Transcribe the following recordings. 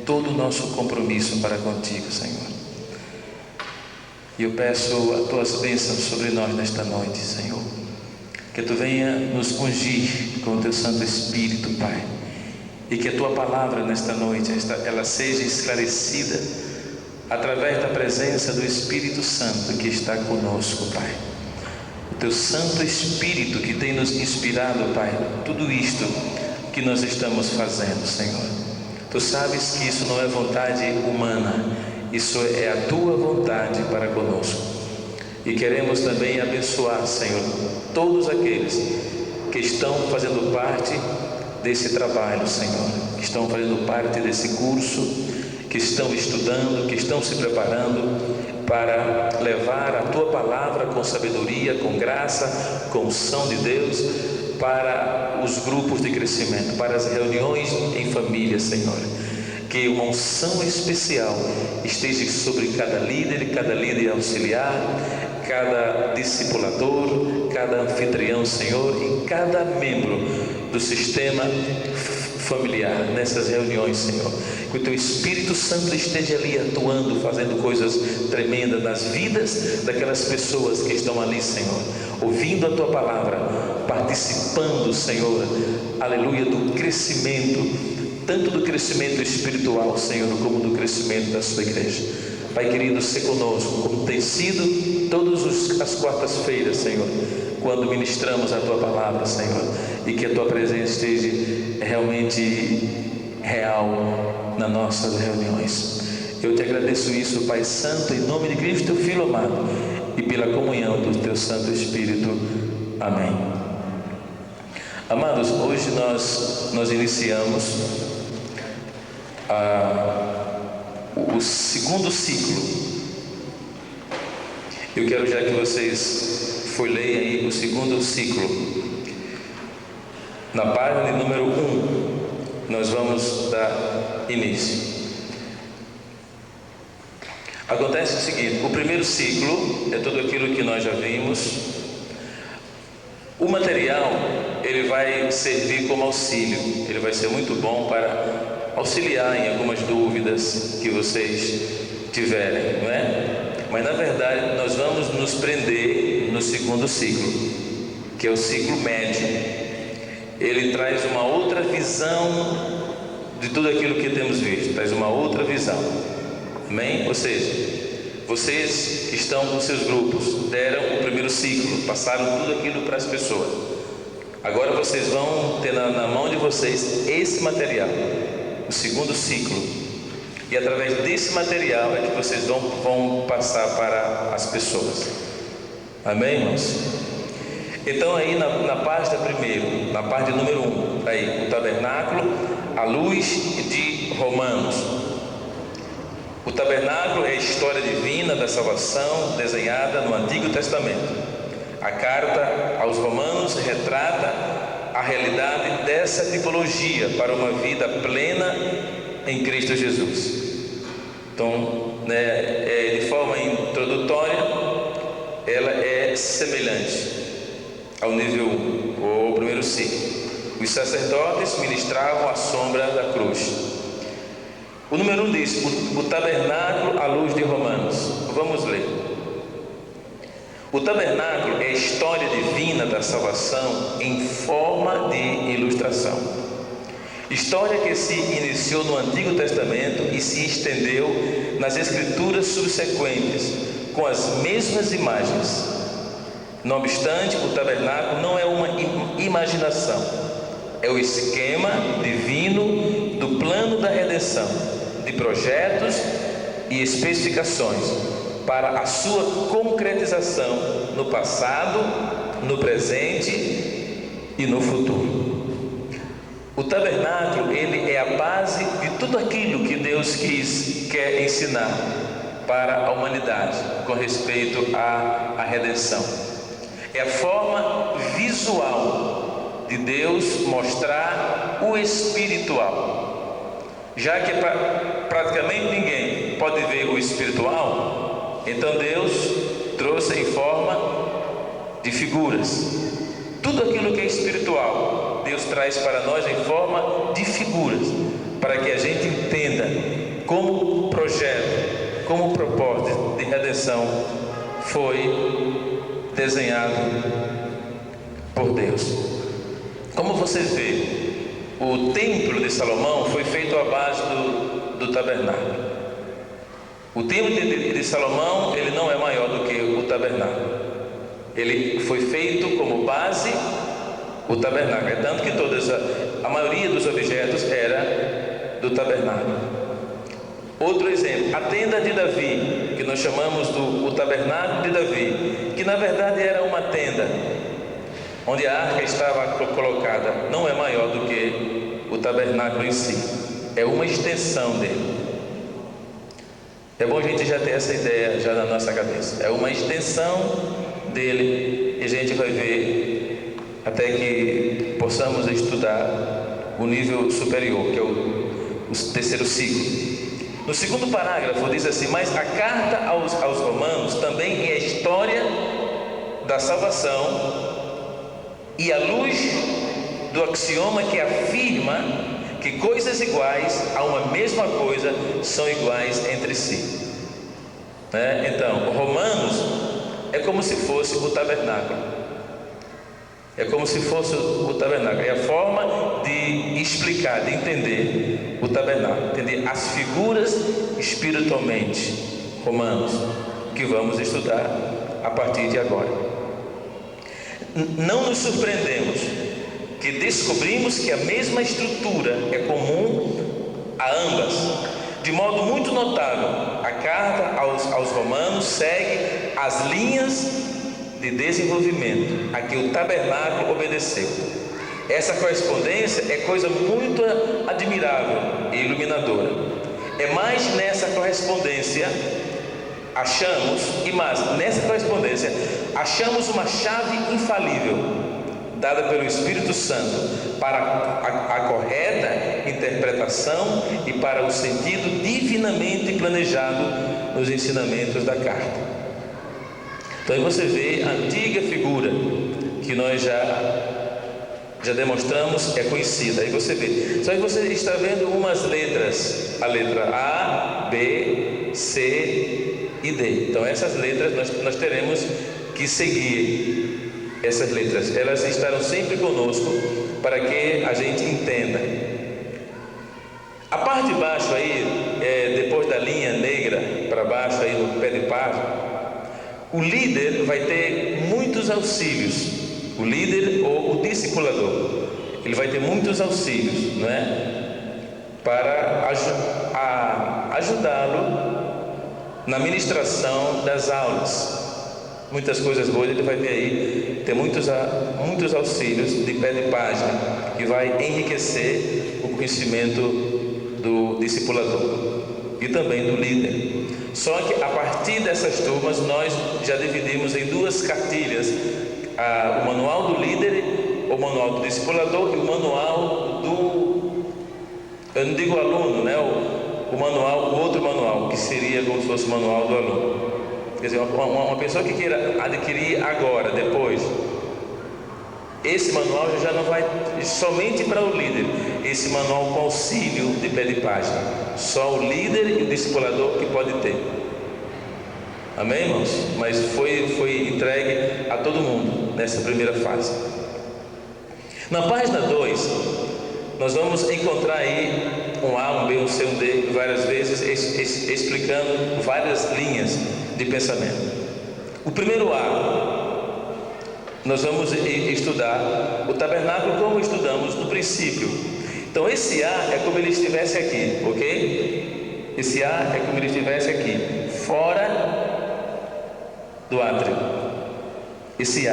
todo o nosso compromisso para contigo, Senhor. E eu peço as tuas bênçãos sobre nós nesta noite, Senhor. Que tu venha nos ungir com o teu Santo Espírito, Pai. E que a tua palavra nesta noite, ela seja esclarecida através da presença do Espírito Santo que está conosco, Pai. O teu Santo Espírito que tem nos inspirado, Pai, tudo isto que nós estamos fazendo, Senhor. Tu sabes que isso não é vontade humana, isso é a tua vontade para conosco. E queremos também abençoar, Senhor, todos aqueles que estão fazendo parte desse trabalho, Senhor, que estão fazendo parte desse curso, que estão estudando, que estão se preparando para levar a tua palavra com sabedoria, com graça, com unção de Deus, para os grupos de crescimento, para as reuniões em família, Senhor. Que uma unção especial esteja sobre cada líder auxiliar, cada discipulador, cada anfitrião, Senhor, e cada membro do sistema familiar nessas reuniões, Senhor. Que o teu Espírito Santo esteja ali atuando, fazendo coisas tremendas nas vidas daquelas pessoas que estão ali, Senhor, ouvindo a tua palavra, participando, Senhor, aleluia, do crescimento, tanto do crescimento espiritual, Senhor, como do crescimento da sua igreja. Pai querido, se conosco, como tem sido todas as quartas-feiras, Senhor, quando ministramos a tua palavra, Senhor, e que a tua presença esteja realmente real nas nossas reuniões. Eu te agradeço isso, Pai Santo, em nome de Cristo, teu Filho amado, e pela comunhão do teu Santo Espírito. Amém. Amados, hoje nós iniciamos o segundo ciclo. Eu quero já que vocês folheiem aí o segundo ciclo. Na página de número 1, nós vamos dar início. Acontece o seguinte: o primeiro ciclo é tudo aquilo que nós já vimos. O material, ele vai servir como auxílio, ele vai ser muito bom para auxiliar em algumas dúvidas que vocês tiverem, não é? Mas na verdade nós vamos nos prender no segundo ciclo, que é o ciclo médio. Ele traz uma outra visão de tudo aquilo que temos visto, traz uma outra visão, amém? Ou seja, vocês que estão com seus grupos, deram o primeiro ciclo, passaram tudo aquilo para as pessoas. Agora vocês vão ter na mão de vocês esse material, o segundo ciclo, e através desse material é que vocês vão passar para as pessoas, amém, irmãos? Então aí na página primeiro, na página número 1, aí, o tabernáculo à luz de Romanos. O tabernáculo é a história divina da salvação desenhada no Antigo Testamento. A carta aos Romanos retrata a realidade dessa tipologia para uma vida plena em Cristo Jesus. Então, de forma introdutória, ela é semelhante ao nível 1, ou primeiro ciclo. Os sacerdotes ministravam à sombra da cruz. O número 1 diz: o tabernáculo à luz de Romanos. Vamos ler. O tabernáculo é a história divina da salvação em forma de ilustração. História que se iniciou no Antigo Testamento e se estendeu nas escrituras subsequentes com as mesmas imagens. Não obstante, o tabernáculo não é uma imaginação, é o esquema divino do plano da redenção, de projetos e especificações para a sua concretização no passado, no presente e no futuro. O tabernáculo, ele é a base de tudo aquilo que Deus quer ensinar para a humanidade com respeito à redenção. É a forma visual de Deus mostrar o espiritual. Já que praticamente ninguém pode ver o espiritual, então Deus trouxe em forma de figuras. Tudo aquilo que é espiritual, Deus traz para nós em forma de figuras, para que a gente entenda como o projeto, como o propósito de redenção foi desenhado por Deus. Como vocês veem, o templo de Salomão foi feito à base do tabernáculo. O templo de Salomão, ele não é maior do que o tabernáculo. Ele foi feito como base o tabernáculo. É tanto que a maioria dos objetos era do tabernáculo. Outro exemplo, a tenda de Davi, que nós chamamos o tabernáculo de Davi, que na verdade era uma tenda onde a arca estava colocada, não é maior do que o tabernáculo em si, é uma extensão dele. É bom a gente já ter essa ideia já na nossa cabeça, é uma extensão dele, e a gente vai ver até que possamos estudar o nível superior, que é o terceiro ciclo. No segundo parágrafo diz assim: mas a carta aos Romanos também é a história da salvação e a luz do axioma que afirma que coisas iguais a uma mesma coisa são iguais entre si. Então, Romanos é como se fosse o tabernáculo. É como se fosse o tabernáculo. É a forma de explicar, de entender o tabernáculo, entender as figuras espiritualmente. Romanos, que vamos estudar a partir de agora. Não nos surpreendemos que descobrimos que a mesma estrutura é comum a ambas. De modo muito notável, a carta aos Romanos segue as linhas de desenvolvimento a que o tabernáculo obedeceu. Essa correspondência é coisa muito admirável e iluminadora. É mais nessa correspondência achamos uma chave infalível dada pelo Espírito Santo para a correta interpretação e para o sentido divinamente planejado nos ensinamentos da carta. Então aí você vê a antiga figura que nós já demonstramos, é conhecida. Aí você vê, só que você está vendo umas letras, a letra A, B, C e D. Então essas letras nós teremos que seguir essas letras. Elas estarão sempre conosco para que a gente entenda. A parte de baixo aí, depois da linha negra para baixo aí no pé de página, o líder vai ter muitos auxílios. O líder ou o discipulador, ele vai ter muitos auxílios, não é? Para ajudá-lo na ministração das aulas. Muitas coisas boas ele vai ter muitos auxílios de pé de página, que vai enriquecer o conhecimento do discipulador e também do líder. Só que a partir dessas turmas nós já dividimos em duas cartilhas: o manual do líder, o manual do discipulador e o manual eu não digo aluno, né? O outro manual, que seria como se fosse o manual do aluno. Quer dizer, uma pessoa que queira adquirir agora, depois, esse manual já não vai somente para o líder. Esse manual com auxílio de pé de página, só o líder e o discipulador que pode ter. Amém, irmãos? mas foi entregue a todo mundo nessa primeira fase. Na página 2, nós vamos encontrar aí um A, um B, um C, um D, várias vezes, explicando várias linhas de pensamento. O primeiro A, nós vamos estudar o tabernáculo como estudamos no princípio. Então esse A é como ele estivesse aqui, ok? Esse A é como ele estivesse aqui, fora do átrio. Esse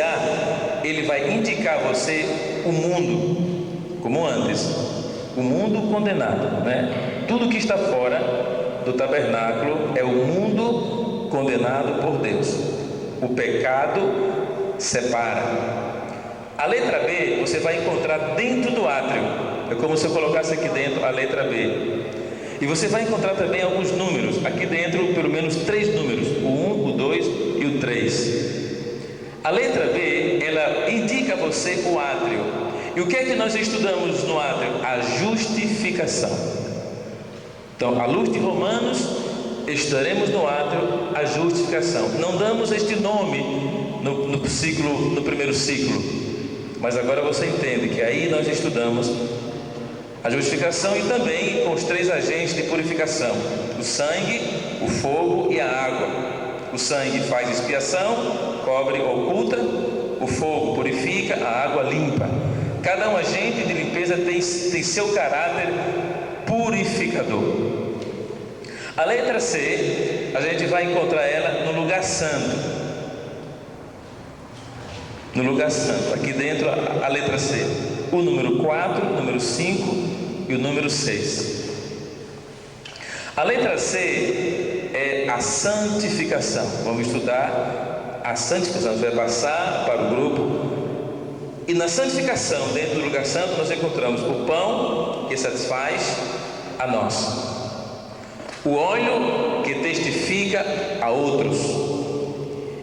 A, ele vai indicar a você o mundo, como antes, o mundo condenado, né? Tudo que está fora do tabernáculo é o mundo condenado por Deus. O pecado separa. A letra B você vai encontrar dentro do átrio. É como se eu colocasse aqui dentro a letra B. E você vai encontrar também alguns números. Aqui dentro, pelo menos 3 números: o 1, o 2 e o 3. A letra B, ela indica a você o átrio. E o que é que nós estudamos no átrio? A justificação. Então, à luz de Romanos, estudaremos no átrio a justificação. Não damos este nome no primeiro ciclo, mas agora você entende que aí nós estudamos a justificação e também com os 3 agentes de purificação: o sangue, o fogo e a água. O sangue faz expiação, cobre, oculta; o fogo purifica, a água limpa. Cada um agente de limpeza tem seu caráter purificador. A letra C, a gente vai encontrar ela no lugar santo. No lugar santo, aqui dentro a letra C. O número 4, o número 5 e o número 6. A letra C é a santificação. Vamos estudar a santificação. Você vai passar para o grupo. E na santificação, dentro do lugar santo, nós encontramos o pão que satisfaz a nós, o óleo que testifica a outros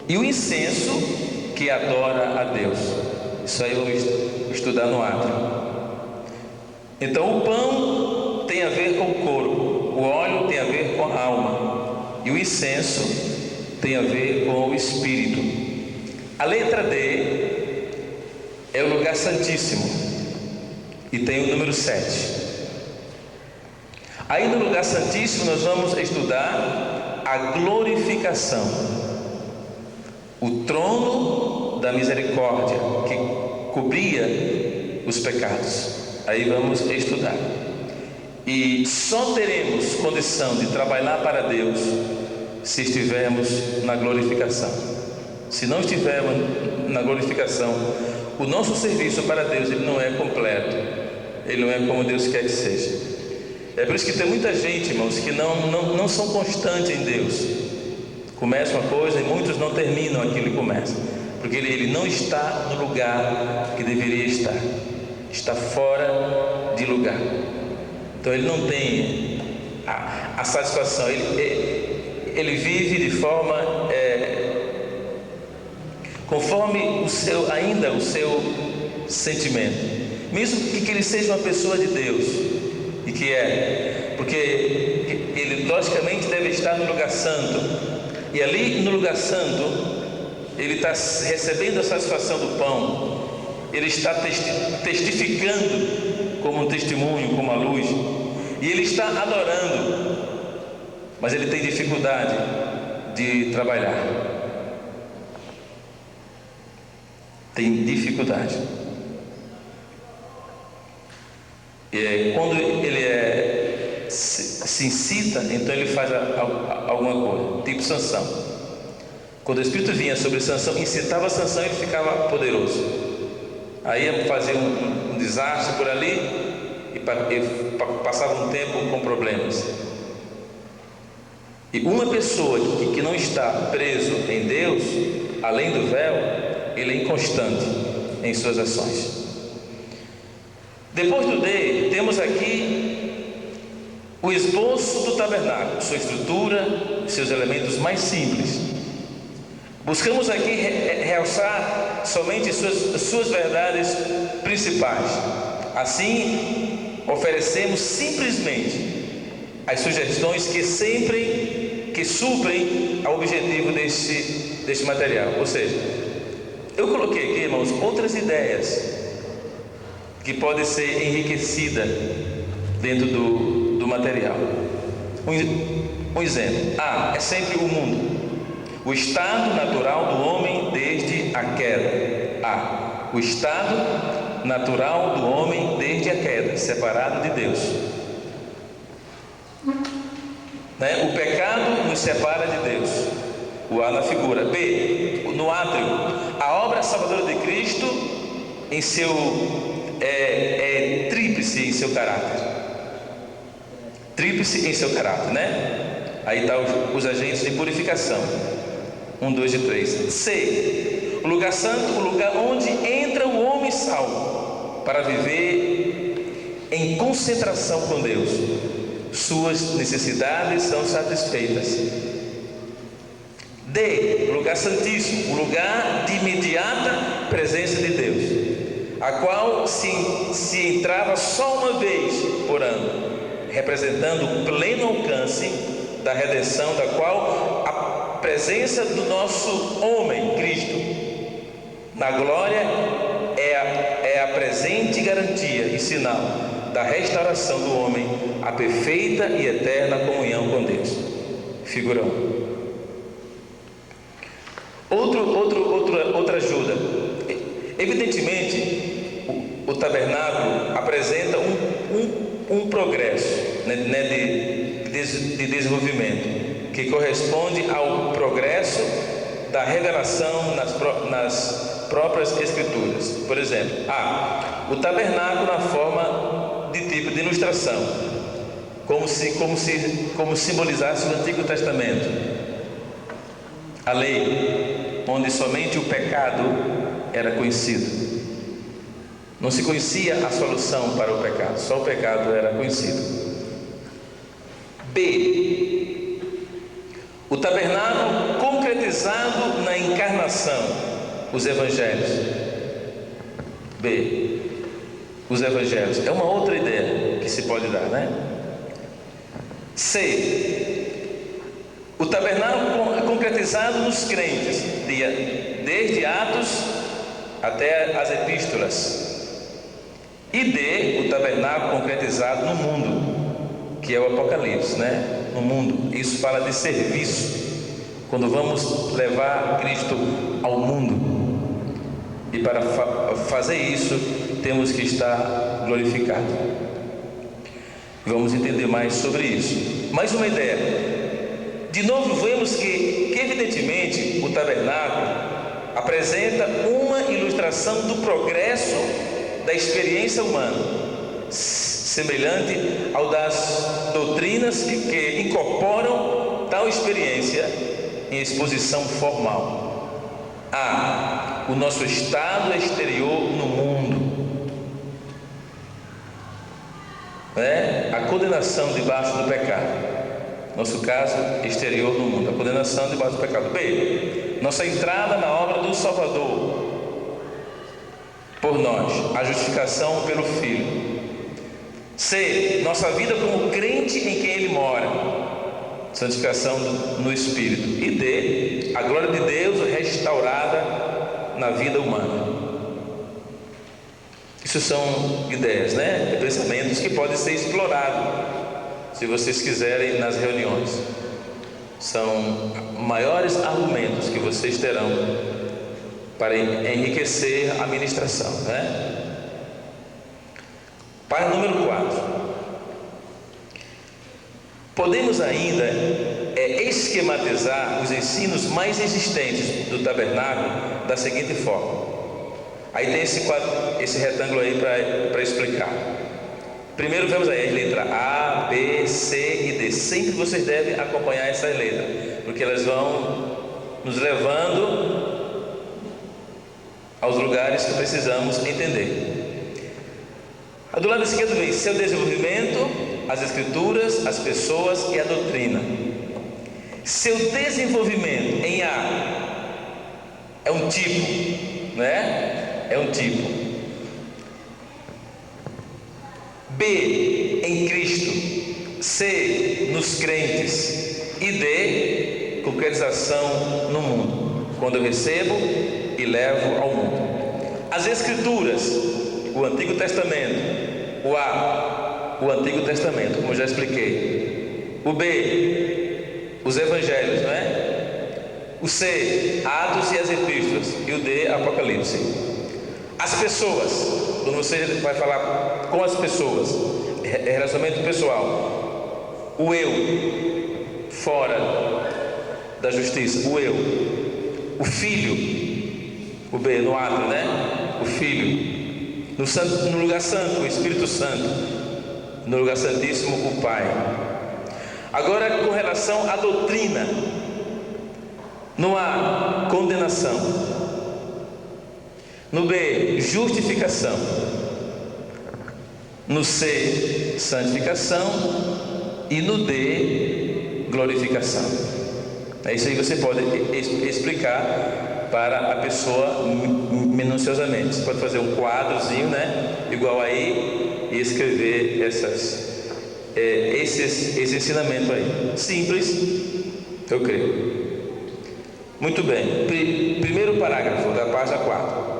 e o incenso que adora a Deus. Isso aí vamos estudar no átrio. Então o pão tem a ver com o corpo, o óleo tem a ver com a alma e o incenso tem a ver com o espírito. A letra D é o lugar santíssimo e tem o número 7. Aí no lugar santíssimo nós vamos estudar a glorificação, o trono da misericórdia que cobria os pecados. Aí vamos estudar. E só teremos condição de trabalhar para Deus se estivermos na glorificação. Se não estivermos na glorificação, o nosso serviço para Deus ele não é completo, ele não é como Deus quer que seja. É por isso que tem muita gente, irmãos, que não são constantes em Deus. Começa uma coisa e muitos não terminam aquilo que começa, porque ele não está no lugar que deveria estar, está fora de lugar. Então ele não tem a satisfação, ele vive de forma conforme o seu sentimento, mesmo que ele seja uma pessoa de Deus, e que porque ele logicamente deve estar no lugar santo, e ali no lugar santo ele está recebendo a satisfação do pão, ele está testificando como um testemunho, como a luz, e ele está adorando, mas ele tem dificuldade de trabalhar. Tem dificuldade. Quando ele se incita, então ele faz alguma coisa, tipo Sansão. Quando o Espírito vinha sobre Sansão, incitava Sansão, ele ficava poderoso. Aí ia fazer um desastre por ali e passava um tempo com problemas. E uma pessoa que não está preso em Deus, além do véu, ele é inconstante em suas ações. Depois do D, temos aqui o esboço do tabernáculo, sua estrutura, seus elementos mais simples. Buscamos aqui realçar somente suas verdades principais. Assim, oferecemos simplesmente as sugestões que suprem ao objetivo deste material. Ou seja, eu coloquei aqui, irmãos, outras ideias que podem ser enriquecidas dentro do material. Um exemplo: A é sempre o mundo, o estado natural do homem desde a queda. A, o estado natural do homem desde a queda, separado de Deus. O pecado nos separa de Deus. O A na figura. B, no átrio, a obra salvadora de Cristo em seu tríplice em seu caráter. Tríplice em seu caráter, Aí está os agentes de purificação. 1, 2 e 3. C, o lugar santo, o lugar onde entra o homem salvo para viver em concentração com Deus. Suas necessidades são satisfeitas. D, lugar santíssimo, o lugar de imediata presença de Deus. a qual se entrava só uma vez por ano, representando o pleno alcance da redenção, da qual a presença do nosso homem, Cristo, na glória é a presente garantia e sinal da restauração do homem à perfeita e eterna comunhão com Deus. Figurão. Outra ajuda. Evidentemente, o tabernáculo apresenta um progresso, né, de desenvolvimento, que corresponde ao progresso da revelação nas próprias Escrituras. Por exemplo, o tabernáculo na forma de tipo de ilustração, como simbolizasse o Antigo Testamento, a lei, onde somente o pecado era conhecido. Não se conhecia a solução para o pecado, só o pecado era conhecido. B. O tabernáculo concretizado na encarnação, os evangelhos. B. Os evangelhos. É uma outra ideia que se pode dar, né? C. O tabernáculo concretizado nos crentes, desde Atos até as epístolas. E D. O tabernáculo concretizado no mundo, que é o Apocalipse, né? No mundo. Isso fala de serviço, quando vamos levar Cristo ao mundo. E para fazer isso, temos que estar glorificados. Vamos entender mais sobre isso. Mais uma ideia. De novo, vemos que evidentemente o tabernáculo apresenta uma ilustração do progresso da experiência humana, semelhante ao das doutrinas que incorporam tal experiência em exposição formal. O nosso estado exterior no mundo, a condenação debaixo do pecado. Nosso caso exterior no mundo, a condenação debaixo do pecado. B. Nossa entrada na obra do Salvador por nós, a justificação pelo Filho. C. Nossa vida como crente em quem Ele mora, santificação no Espírito. E D. A glória de Deus restaurada na vida humana. Isso são ideias, né? Pensamentos que podem ser explorados, se vocês quiserem, nas reuniões. São maiores argumentos que vocês terão para enriquecer a ministração, né? Para número 4. Podemos ainda esquematizar os ensinos mais existentes do tabernáculo da seguinte forma. Aí tem esse retângulo aí para explicar. Primeiro vemos aí as letras A, B, C e D. Sempre vocês devem acompanhar essas letras, porque elas vão nos levando aos lugares que precisamos entender. Do lado esquerdo vem seu desenvolvimento, as escrituras, as pessoas e a doutrina. Seu desenvolvimento em A é um tipo, né? É um tipo. B, em Cristo. C, nos crentes. E D, concretização no mundo, quando eu recebo e levo ao mundo. As Escrituras, o Antigo Testamento. O A, o Antigo Testamento, como eu já expliquei. O B, os Evangelhos, não é? O C, Atos e as Epístolas. E o D, Apocalipse. As pessoas, quando você vai falar com as pessoas, relacionamento pessoal. O eu, fora da justiça. O eu. O filho, o B, no ato, né? O filho. No lugar santo, o Espírito Santo. No lugar santíssimo, o Pai. Agora, com relação à doutrina, não há condenação. No B, justificação. No C, santificação. E no D, glorificação. É isso aí, você pode explicar para a pessoa minuciosamente. Você pode fazer um quadrozinho, né, igual aí, e escrever esse ensinamento aí. Simples, eu creio. Muito bem. Primeiro parágrafo da página 4.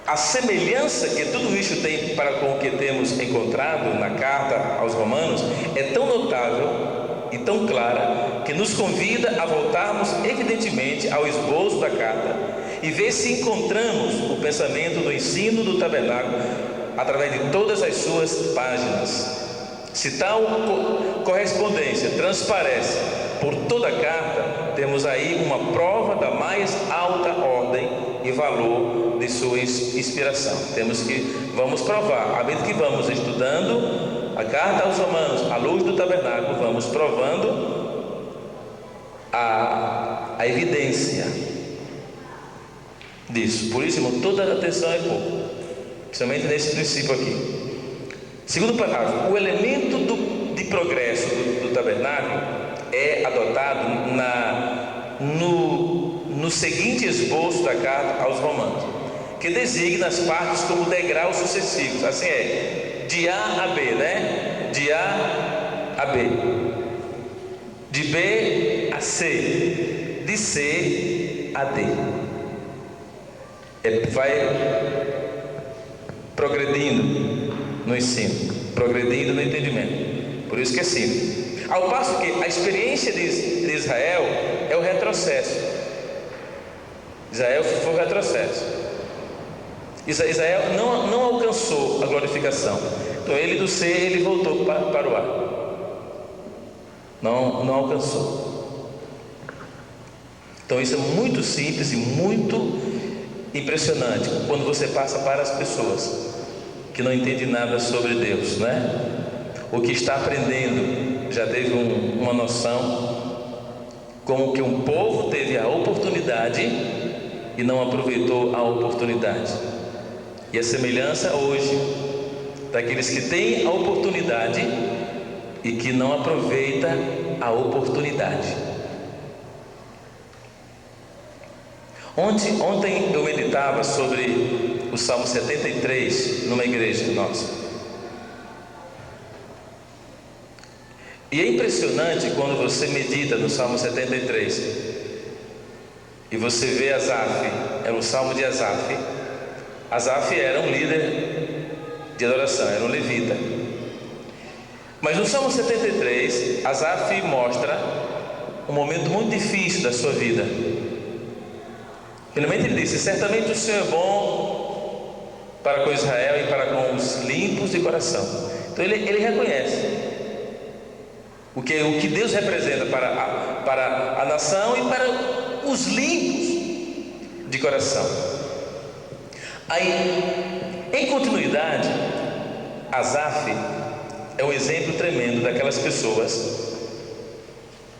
A semelhança que tudo isso tem para com o que temos encontrado na carta aos Romanos é tão notável e tão clara que nos convida a voltarmos evidentemente ao esboço da carta e ver se encontramos o pensamento do ensino do tabernáculo através de todas as suas páginas. Se tal correspondência transparece por toda a carta, temos aí uma prova da mais alta ordem e valor de sua inspiração. Vamos provar, à medida que vamos estudando a carta aos Romanos, à luz do tabernáculo, vamos provando a evidência disso. Por isso, irmão, toda a atenção é pouco, principalmente nesse princípio aqui. Segundo parágrafo, o elemento de progresso do tabernáculo é adotado no seguinte esboço da carta aos Romanos, que designa as partes como degraus sucessivos. Assim é, de A a B, né? De A a B, de B a C, de C a D. Vai progredindo no ensino, progredindo no entendimento. Por isso que é simples. Ao passo que a experiência de Israel é o retrocesso. Israel foi o retrocesso. Israel não alcançou a glorificação. Então ele do ser, ele voltou para o ar. Não alcançou. Então isso é muito simples e muito impressionante quando você passa para as pessoas que não entendem nada sobre Deus, né? O que está aprendendo já teve uma noção como que um povo teve a oportunidade e não aproveitou a oportunidade. E a semelhança hoje daqueles que têm a oportunidade e que não aproveita a oportunidade. Ontem eu meditava sobre o Salmo 73 numa igreja nossa. E é impressionante quando você medita no Salmo 73 e você vê Asaf, é o Salmo de Asaf. Asaf era um líder de adoração, era um levita. Mas no Salmo 73, Asaf mostra um momento muito difícil da sua vida. Finalmente ele disse: certamente o Senhor é bom para com Israel e para com os limpos de coração. Então ele reconhece o que Deus representa para a nação e para os limpos de coração. Aí, em continuidade, Asaf é um exemplo tremendo daquelas pessoas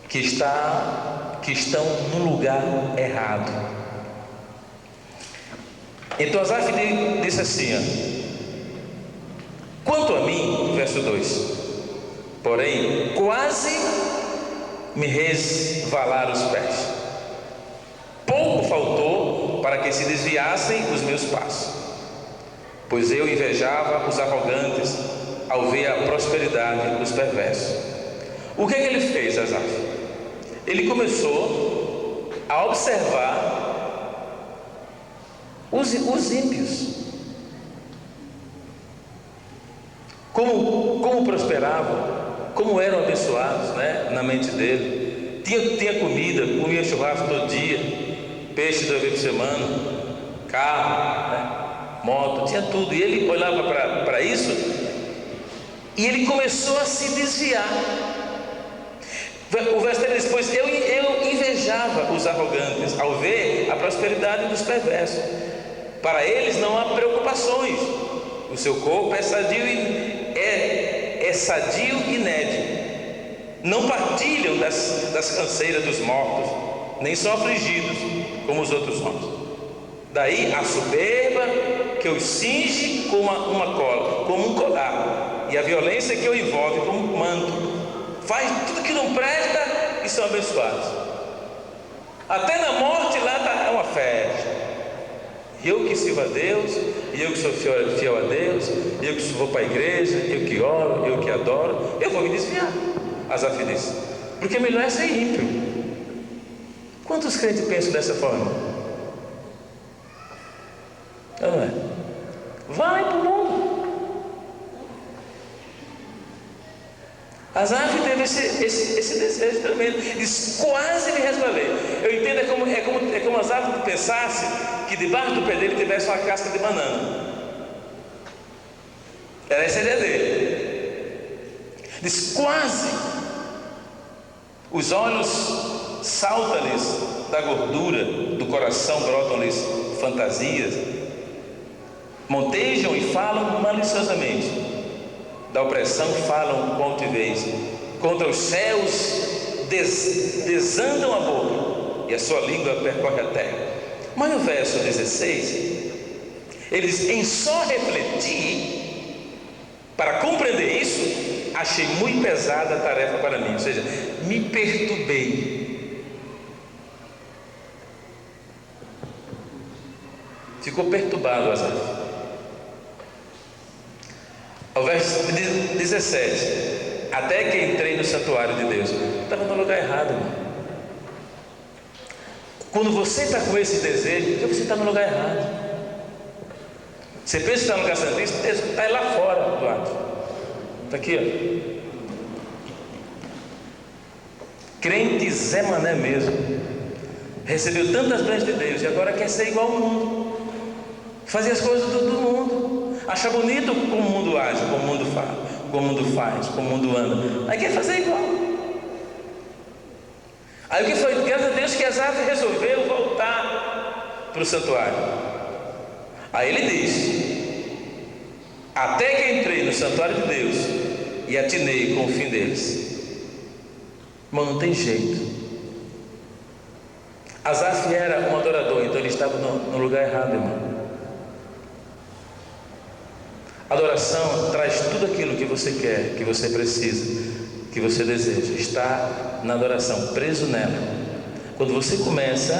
que estão no lugar errado. Então Asaf disse assim, quanto a mim, verso 2, porém, quase me resvalaram os pés. Pouco faltou para que se desviassem os meus passos, pois eu invejava os arrogantes ao ver a prosperidade dos perversos. O que ele fez, Asaf? Ele começou a observar os ímpios, como prosperavam, como eram abençoados, né, na mente dele. Tinha comida, comia churrasco todo dia, peixe 2 vezes por semana, carro, né, moto, tinha tudo. E ele olhava para isso e ele começou a se desviar. O verso dele diz: pois eu invejava os arrogantes ao ver a prosperidade dos perversos. Para eles não há preocupações, o seu corpo é sadio e nédio. Não partilham das canseiras dos mortos, nem são afligidos como os outros homens. Daí a soberba que os cinge como uma cola, como um colar, e a violência que o envolve como um manto. Faz tudo que não presta e são abençoados. Até na morte lá está uma festa. Eu que sirvo a Deus, e eu que sou fiel a Deus, eu que vou para a igreja, eu que oro, eu que adoro, eu vou me desviar. Asaf disse, porque melhor é ser ímpio. Quantos crentes pensam dessa forma? Não é? Vai para o mundo. Asaf teve esse desejo tremendo. Diz, quase me resbalei. Eu entendo, é como Asaf pensasse que debaixo do pé dele tivesse uma casca de banana. Era essa a ideia dele. Diz, quase. Os olhos saltam-lhes da gordura, do coração brotam-lhes fantasias, montejam e falam maliciosamente, da opressão falam com altivez, contra os céus desandam a boca, e a sua língua percorre a terra. Mas no verso 16, ele diz, em só refletir, para compreender isso, achei muito pesada a tarefa para mim, ou seja, me perturbei. Ficou perturbado Asaf. Ao verso 17, até que entrei no santuário de Deus. Estava no lugar errado, irmão. Quando você está com esse desejo, porque você está no lugar errado. Você pensa que está no lugar santíssimo, está lá fora do ato. Está aqui, ó. Crente Zé Mané mesmo. Recebeu tantas bênçãos de Deus e agora quer ser igual ao mundo. Fazer as coisas do mundo. Acha bonito como o mundo age, como o mundo fala, como o mundo faz, como o mundo anda. Aí quer fazer igual. Aí o que foi? Graças a Deus que Asaf resolveu voltar para o santuário. Aí ele diz, até que entrei no santuário de Deus e atinei com o fim deles. Mas não tem jeito. Asaf era um adorador, então ele estava no lugar errado, irmão. Adoração traz tudo aquilo que você quer, que você precisa, que você deseja. Está na adoração, preso nela. Quando você começa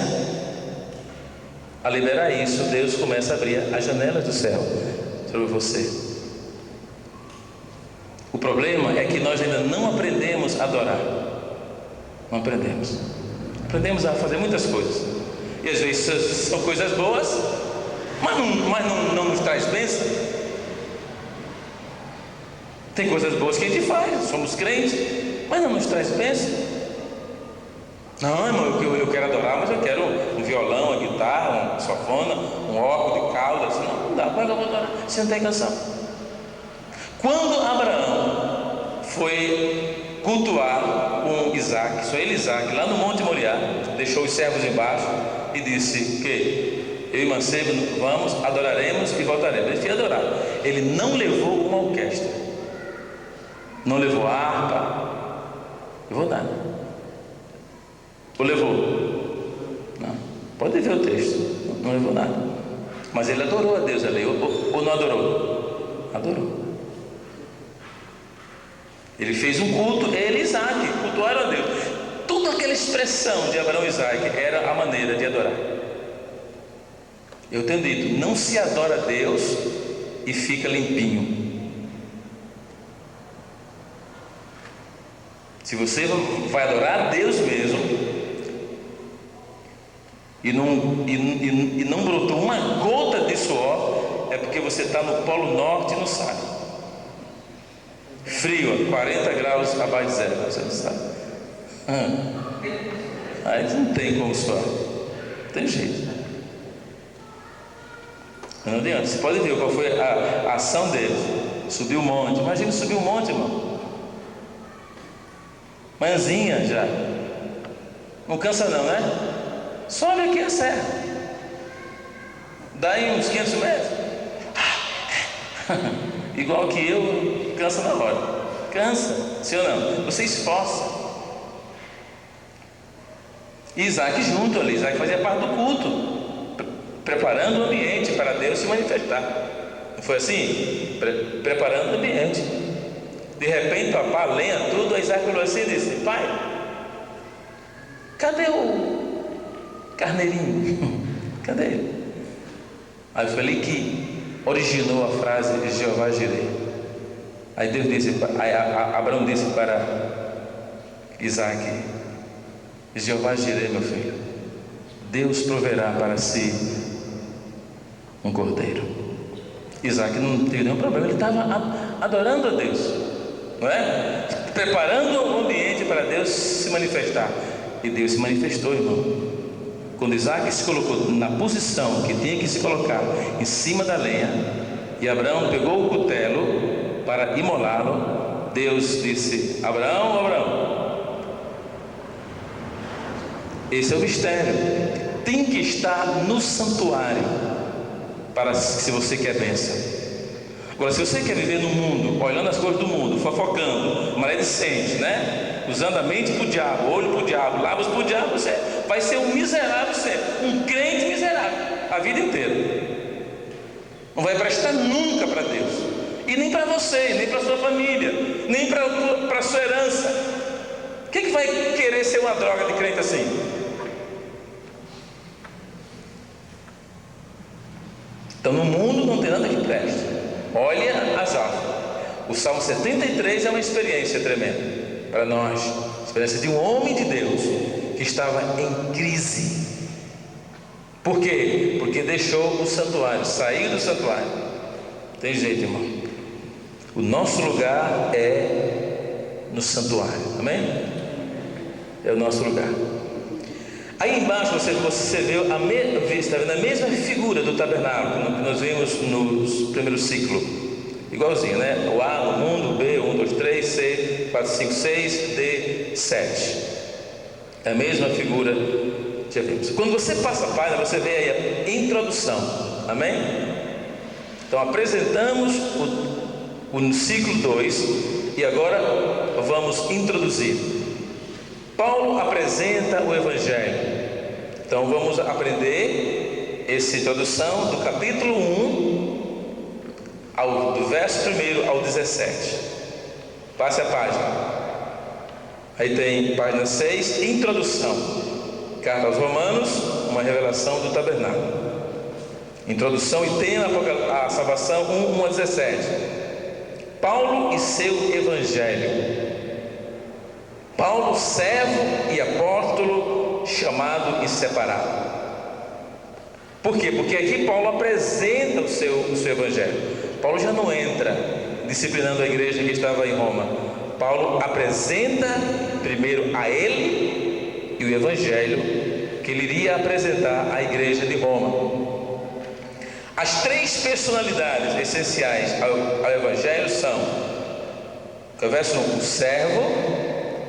a liberar isso, Deus começa a abrir as janelas do céu sobre você. O problema é que nós ainda não aprendemos a adorar. Não aprendemos. Aprendemos a fazer muitas coisas. E às vezes são coisas boas, mas não nos traz bênção. Tem coisas boas que a gente faz, somos crentes, mas não nos traz bênção. Não, irmão, eu quero adorar, mas eu quero um violão, uma guitarra, uma sanfona, um órgão de cauda. Não dá, como é que eu vou adorar se não tem canção? Quando Abraão foi cultuar com Isaac, só ele e Isaac, lá no Monte Moriá, deixou os servos embaixo e disse que eu e Mancebo vamos, adoraremos e voltaremos. Ele foi adorar. Ele não levou uma orquestra. Não levou harpa, levou nada. Ou levou? Não. Pode ver o texto. Não levou nada. Mas ele adorou a Deus ali. Ou não adorou? Adorou. Ele fez um culto, ele e Isaac cultuaram a Deus. Toda aquela expressão de Abraão e Isaac era a maneira de adorar. Eu tenho dito, não se adora a Deus e fica limpinho. Se você vai adorar a Deus mesmo e não brotou uma gota de suor, é porque você está no Polo Norte e não sabe. Frio, 40 graus abaixo de zero, você não sabe. Aí não tem como suar. Não tem jeito. Não adianta. Você pode ver qual foi a ação deles. Subiu um monte. Imagina subir um monte, irmão. Manhãzinha já. Não cansa não, né? Sobe aqui a serra. Dá aí uns 500 metros. Igual que eu, cansa na hora. Cansa, sim ou não? Você esforça. E Isaac junto ali. Isaac fazia parte do culto, preparando o ambiente para Deus se manifestar. Não foi assim? Preparando o ambiente. De repente, papá, lenha tudo. Aí Isaac falou assim e disse: pai, cadê carneirinho, cadê ele? Aí foi ali que originou a frase de Jeová Jireh. Aí Deus disse, Abraão disse para Isaac: Jeová Jireh, meu filho, Deus proverá para si um cordeiro. Isaac não teve nenhum problema, ele estava adorando a Deus, não é? Preparando o ambiente para Deus se manifestar. E Deus se manifestou, irmão. Quando Isaac se colocou na posição que tinha que se colocar, em cima da lenha, e Abraão pegou o cutelo para imolá-lo, Deus disse: Abraão, Abraão, esse é o mistério, tem que estar no santuário, para se você quer bênção. Agora, se você quer viver no mundo, olhando as coisas do mundo, fofocando, maledicente, né? Usando a mente para o diabo, olho para o diabo, lábios para o diabo, você vai ser um miserável sempre, um crente miserável, a vida inteira. Não vai prestar nunca para Deus, e nem para você, nem para sua família, nem para a sua herança. Quem que vai querer ser uma droga de crente assim? Então, no mundo não tem nada que preste. Olha Asaf. O Salmo 73 é uma experiência tremenda para nós, experiência de um homem de Deus que estava em crise. Por quê? Porque deixou o santuário, saiu do santuário. Tem jeito, irmão. O nosso lugar é no santuário, amém? É o nosso lugar. Aí embaixo você vê está vendo a mesma figura do tabernáculo que nós vimos no primeiro ciclo, igualzinho, né? O A no mundo, B, 1, 2, 3, C, 4, 5, 6, D, 7. É a mesma figura que já vimos. Quando você passa a página, você vê aí a introdução, amém? Então apresentamos o ciclo 2 e agora vamos introduzir. Paulo apresenta o Evangelho. Então vamos aprender essa introdução do capítulo 1, do verso 1 ao 17. Passe a página. Aí tem página 6, introdução. Carta aos Romanos, uma revelação do tabernáculo. Introdução, e tem a salvação 1 a 17. Paulo e seu Evangelho. Paulo, servo e apóstolo, chamado e separado. Por quê? Porque aqui Paulo apresenta o seu Evangelho. Paulo já não entra disciplinando a igreja que estava em Roma. Paulo apresenta primeiro a ele e o Evangelho que ele iria apresentar à igreja de Roma. As três personalidades essenciais ao Evangelho são, verso 1, o servo,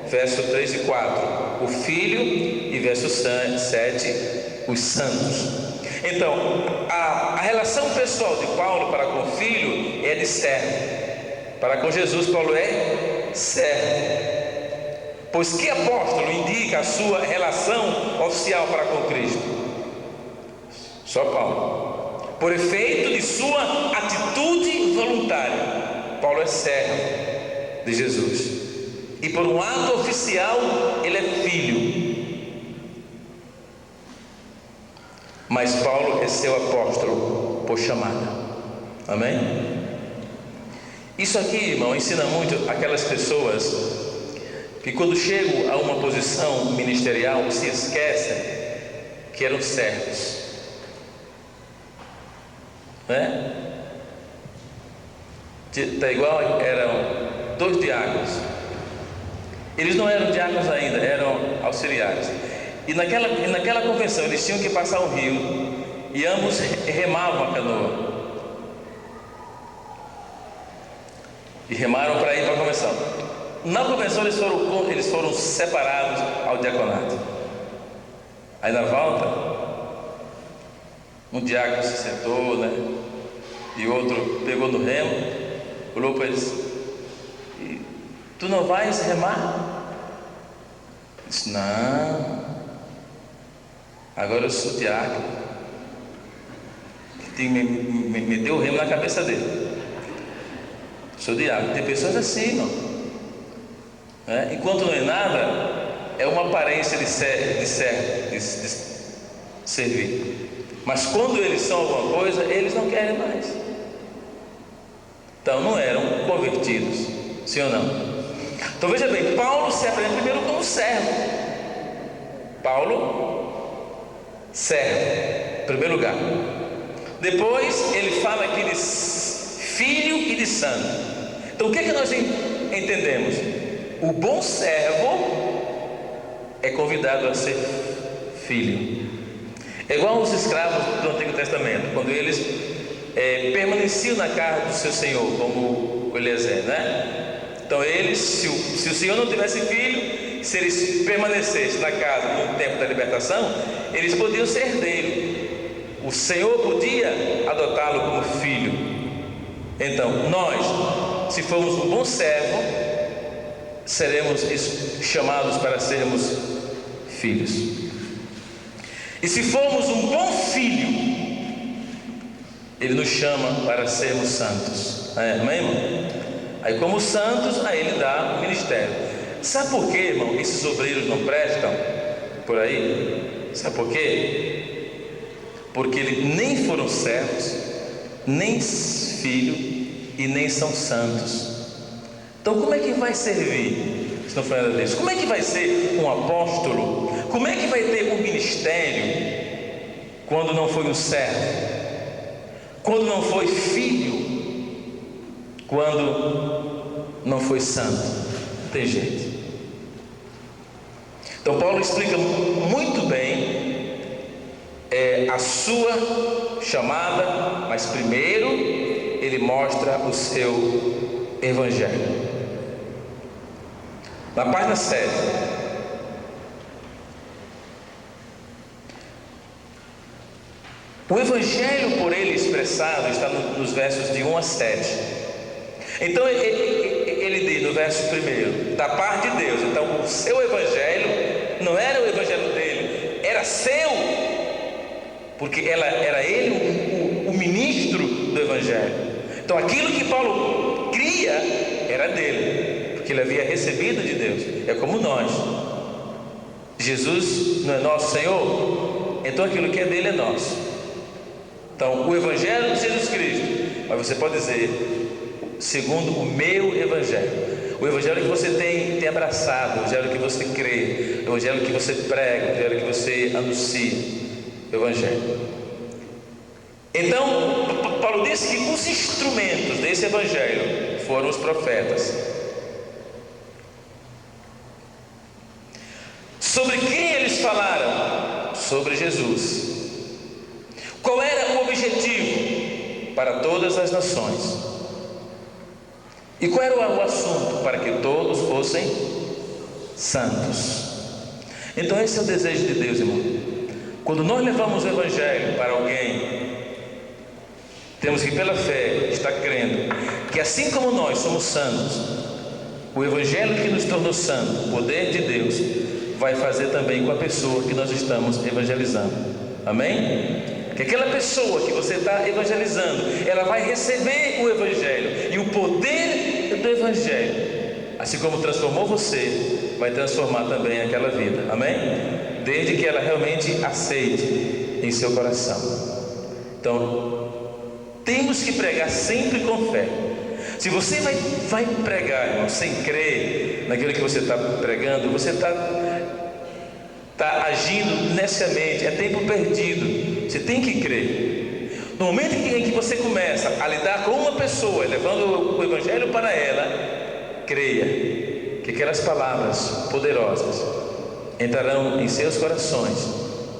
verso 3 e 4, o Filho, e verso 7, os santos. Então, a relação pessoal de Paulo para com o Filho é de servo. Para com Jesus, Paulo é servo. Pois que apóstolo indica a sua relação oficial para com Cristo? Só Paulo. Por efeito de sua atitude voluntária, Paulo é servo de Jesus. E por um ato oficial, ele é filho. Mas Paulo é seu apóstolo por chamada. Amém? Isso aqui, irmão, ensina muito aquelas pessoas que quando chegam a uma posição ministerial se esquecem que eram servos, né? Tá igual, eram 2 diáconos. Eles não eram diáconos ainda, eram auxiliares. E naquela convenção eles tinham que passar um rio e ambos remavam a canoa. E remaram para ir para a convenção. Na convenção eles foram separados ao diaconato. Aí na volta, um diácono se sentou, né? E o outro pegou no remo, olhou para eles: tu não vais remar? Disse: não, agora eu sou diácono. Me deu o remo na cabeça dele. Sou diácono. Tem pessoas assim, não? Enquanto não é nada, é uma aparência de servo, servir. Mas quando eles são alguma coisa, eles não querem mais. Então não eram convertidos, sim ou não? Então veja bem, Paulo se apresenta primeiro como servo. Paulo, servo, em primeiro lugar. Depois ele fala aqui de filho e de santo. Então o que é que nós entendemos? O bom servo é convidado a ser filho. É igual os escravos do Antigo Testamento, quando eles permaneciam na casa do seu senhor, como o Eliezer, né? Então eles, se o senhor não tivesse filho, se eles permanecessem na casa no tempo da libertação, eles podiam ser dele. O senhor podia adotá-lo como filho. Então nós, se formos um bom servo, seremos chamados para sermos filhos. E se formos um bom filho, Ele nos chama para sermos santos. Amém, irmão? Aí como santos, aí Ele dá o ministério. Sabe por quê, irmão, esses obreiros não prestam por aí? Sabe por quê? Porque eles nem foram servos, nem filho e nem são santos. Então como é que vai servir se não for nada disso? Como é que vai ser um apóstolo? Como é que vai ter um ministério quando não foi um servo? Quando não foi filho? Quando não foi santo? Não tem jeito. Então Paulo explica muito bem a sua chamada, mas primeiro ele mostra o seu evangelho. Na página 7, o evangelho por ele expressado está nos versos de 1 a 7. Então ele diz no verso 1, da parte de Deus. Então o seu evangelho não era o evangelho dele, era seu, porque era ele o ministro do evangelho. Então aquilo que Paulo cria era dele, porque ele havia recebido de Deus. É como nós. Jesus não é nosso Senhor, então aquilo que é dele é nosso. Então o evangelho de Jesus Cristo, mas você pode dizer segundo o meu evangelho, o evangelho que você tem abraçado, o evangelho que você crê, o evangelho que você prega, o evangelho que você anuncia, o evangelho. Então Paulo disse que os instrumentos desse evangelho foram os profetas. Sobre quem eles falaram? Sobre Jesus. Qual era o objetivo? Para todas as nações. E qual era o assunto? Para que todos fossem santos. Então esse é o desejo de Deus, irmão. Quando nós levamos o evangelho para alguém, temos que pela fé estar crendo que assim como nós somos santos, o evangelho que nos tornou santo, o poder de Deus, vai fazer também com a pessoa que nós estamos evangelizando. Amém? Que aquela pessoa que você está evangelizando, ela vai receber o evangelho, e o poder do evangelho, assim como transformou você, vai transformar também aquela vida. Amém? Desde que ela realmente aceite em seu coração. Então temos que pregar sempre com fé. Se você vai pregar, irmão, sem crer naquilo que você está pregando, você está agindo neciamente, é tempo perdido. Você tem que crer. No momento em que você começa a lidar com uma pessoa, levando o evangelho para ela, creia que aquelas palavras poderosas entrarão em seus corações,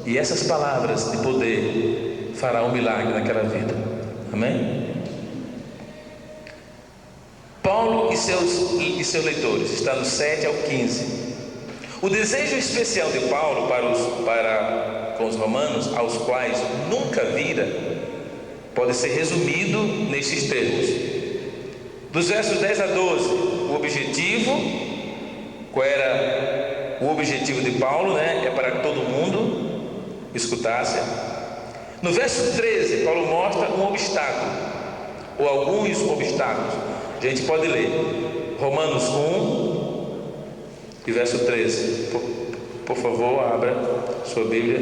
e essas palavras de poder farão um milagre naquela vida. Amém? Paulo e seus leitores, está no 7 ao 15. O desejo especial de Paulo para com os romanos, aos quais nunca vira, pode ser resumido nesses termos. Dos versos 10 a 12, o objetivo, qual era o objetivo de Paulo, né? É para que todo mundo escutasse. No verso 13, Paulo mostra um obstáculo, ou alguns obstáculos. A gente pode ler Romanos 1 e verso 13. Por favor, abra sua Bíblia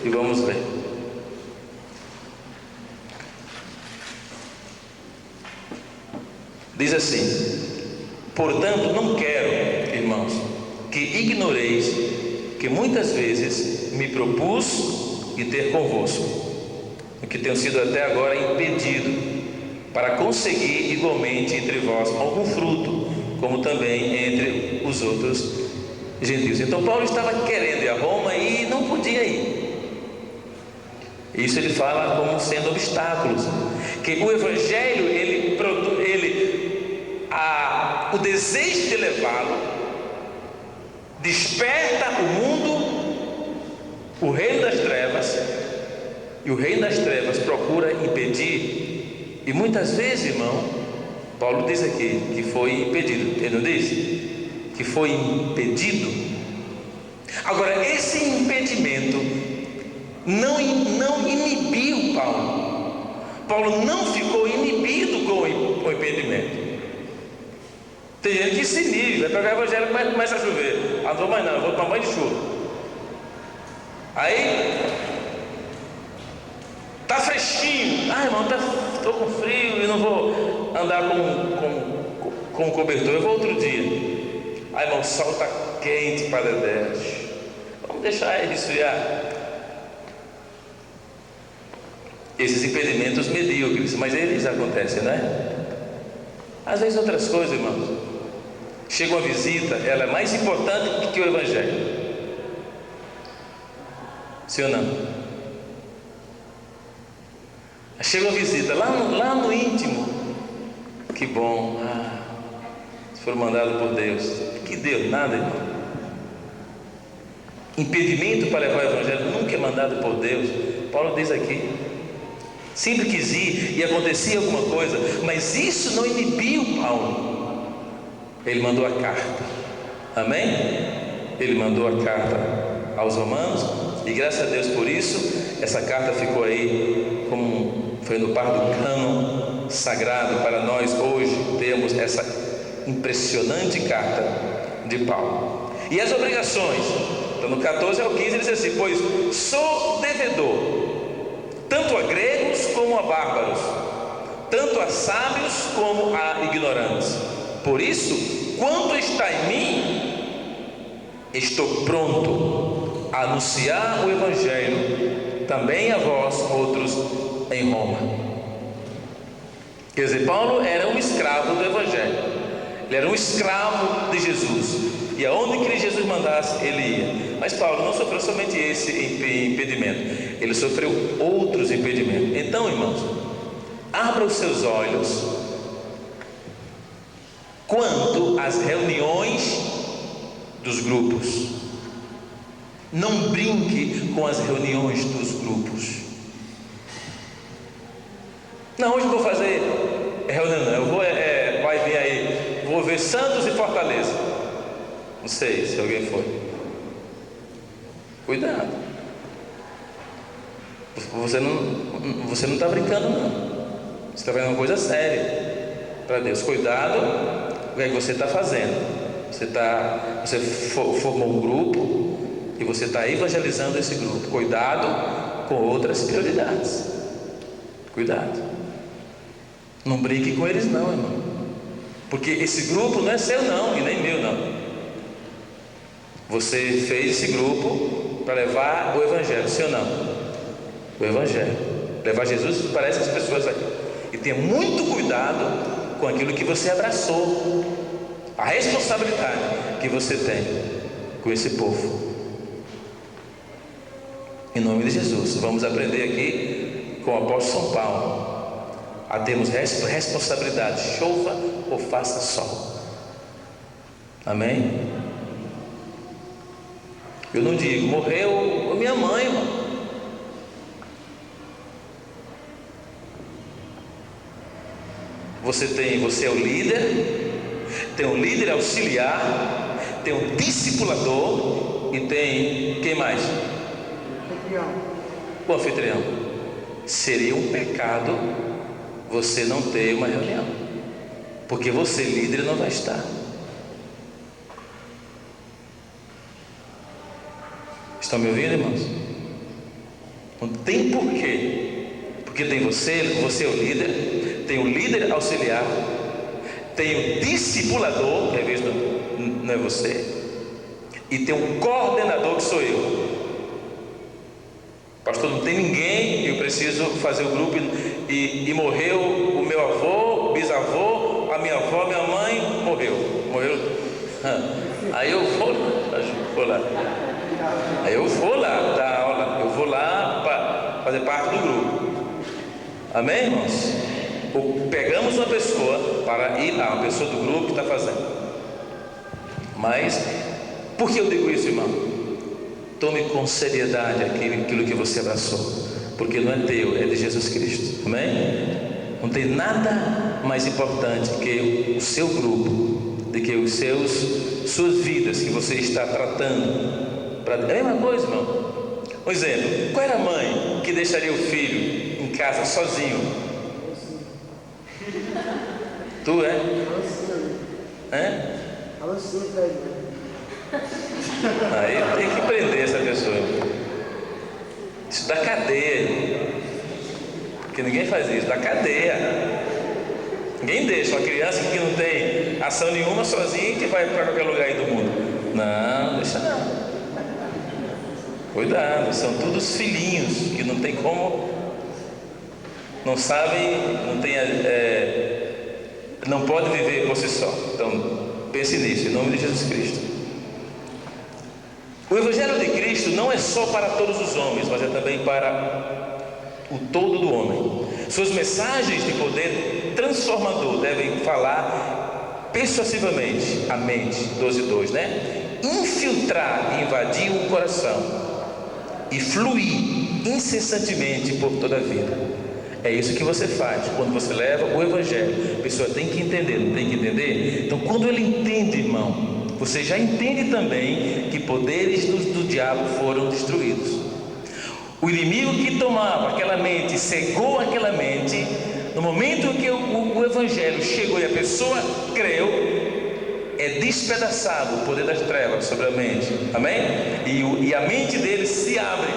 e vamos ler. Diz assim: portanto, não quero, irmãos, que ignoreis que muitas vezes me propus ir ter convosco, o que tenho sido até agora impedido, para conseguir igualmente entre vós algum fruto, como também entre os outros gentios. Então Paulo estava querendo ir a Roma e não podia ir. Isso ele fala como sendo obstáculos, que o Evangelho o desejo de levá-lo desperta o mundo, o reino das trevas, e o reino das trevas procura impedir. E muitas vezes, irmão, Paulo diz aqui que foi impedido. Ele não diz que foi impedido? Agora, esse impedimento não inibiu Paulo. Paulo não ficou inibido com o impedimento. Tem gente que se inibe, vai pegar o evangelho e começa a chover. Ah, não vou mais não, eu vou tomar banho de chuva. Aí tá fresquinho. Ah, irmão, estou com frio e não vou andar com cobertor, eu vou outro dia. Ah, irmão, o sol está quente para dedéu. Vamos deixar ele esfriar. Esses impedimentos medíocres, mas eles acontecem, né? Às vezes outras coisas, irmãos. Chega uma visita, ela é mais importante que o evangelho. Sim ou não? Chega uma visita lá no íntimo. Que bom. Se for mandado por Deus. Que Deus, nada, irmão. Impedimento para levar o evangelho nunca é mandado por Deus. Paulo diz aqui. Sempre quis ir e acontecia alguma coisa, mas isso não inibiu Paulo. Ele mandou a carta. Amém? Ele mandou a carta aos romanos, e graças a Deus por isso, essa carta ficou aí como foi no par do cânon sagrado para nós hoje termos essa impressionante carta de Paulo. E as obrigações, então no 14 ao 15 ele diz assim: pois sou devedor tanto a gregos como a bárbaros, tanto a sábios como a ignorantes. Por isso, quanto está em mim, estou pronto a anunciar o evangelho também a vós outros em Roma. Quer dizer, Paulo era um escravo do evangelho. Ele era um escravo de Jesus, e aonde que Jesus mandasse, ele ia. Mas Paulo não sofreu somente esse impedimento, ele sofreu outros impedimentos. Então, irmãos, abra os seus olhos quanto às reuniões dos grupos. Não brinque com as reuniões dos grupos. Não, hoje eu vou fazer reunião, não. Eu vou, vai vir aí, vou ver Santos e Fortaleza. Não sei se alguém foi. Cuidado. Você não está brincando, não. Você está fazendo uma coisa séria para Deus. Cuidado com o que é que você está fazendo. Você formou um grupo e você está evangelizando esse grupo. Cuidado com outras prioridades. Cuidado. Não brinque com eles, não, irmão. Porque esse grupo não é seu, não, e nem meu, não. Você fez esse grupo para levar o evangelho, sim ou não? O evangelho, levar Jesus para essas pessoas aqui. E tenha muito cuidado com aquilo que você abraçou, a responsabilidade que você tem com esse povo. Em nome de Jesus, vamos aprender aqui com o apóstolo São Paulo a termos responsabilidade, chova ou faça sol. Amém? Eu não digo, morreu minha mãe, irmão. Você é o líder, tem um líder auxiliar, tem um discipulador e tem quem mais? O anfitrião. Seria um pecado você não ter uma reunião, porque você líder não vai estar. Estão me ouvindo, irmãos? Não tem porquê. Porque tem você é o líder, tem o líder auxiliar, tem o discipulador, que às vezes não é você, e tem um coordenador, que sou eu. Pastor, não tem ninguém, eu preciso fazer o grupo, e morreu o meu avô, bisavô, a minha avó, minha mãe, morreu. Aí eu vou lá. Aí eu vou lá dar aula, eu vou lá para fazer parte do grupo. Amém, irmãos? Ou pegamos uma pessoa para ir lá, uma pessoa do grupo que está fazendo. Mas, por que eu digo isso, irmão? Tome com seriedade aquilo que você abraçou, porque não é teu, é de Jesus Cristo. Amém? Não tem nada mais importante que o seu grupo, do que suas vidas que você está tratando. É a mesma coisa, irmão. Um exemplo: qual era a mãe que deixaria o filho em casa sozinho? Tu é? Aí tem que prender essa pessoa. Isso dá cadeia. Porque ninguém faz isso, dá cadeia. Ninguém deixa uma criança que não tem ação nenhuma sozinha, que vai para qualquer lugar aí do mundo. Não, deixa não. Cuidado, são todos filhinhos que não tem como, não sabem, não pode viver por si só. Então pense nisso, em nome de Jesus Cristo. O Evangelho de Cristo não é só para todos os homens, mas é também para o todo do homem. Suas mensagens de poder transformador devem falar persuasivamente a mente, 12:2, né? Infiltrar e invadir o coração e fluir incessantemente por toda a vida. É isso que você faz quando você leva o Evangelho. A pessoa tem que entender, não tem que entender? Então, quando ele entende, irmão, você já entende também que poderes do diabo foram destruídos. O inimigo que tomava aquela mente, cegou aquela mente, no momento em que o Evangelho chegou e a pessoa creu, é despedaçado o poder das trevas sobre a mente. Amém? E a mente dele se abre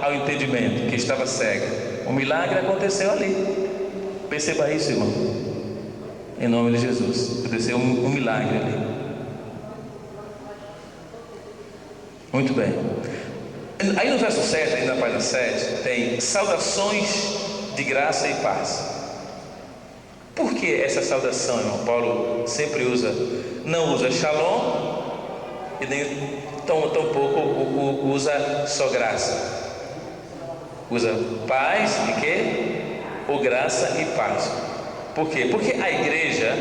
ao entendimento, que estava cega. Um milagre aconteceu ali. Perceba isso, irmão. Em nome de Jesus. Aconteceu um milagre ali. Muito bem. Aí no verso 7, aí na página 7, tem saudações de graça e paz. Por que essa saudação, irmão? Paulo sempre não usa shalom, e nem tampouco usa só graça. Usa paz e quê? Ou graça e paz. Por quê? Porque a igreja,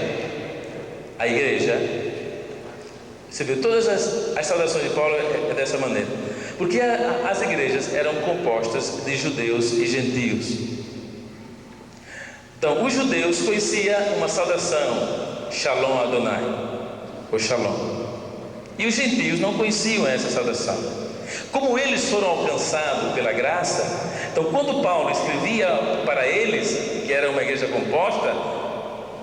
você vê todas as saudações de Paulo é dessa maneira. Porque as igrejas eram compostas de judeus e gentios. Então, os judeus conheciam uma saudação, Shalom Adonai, ou Shalom. E os gentios não conheciam essa saudação. Como eles foram alcançados pela graça, então quando Paulo escrevia para eles, que era uma igreja composta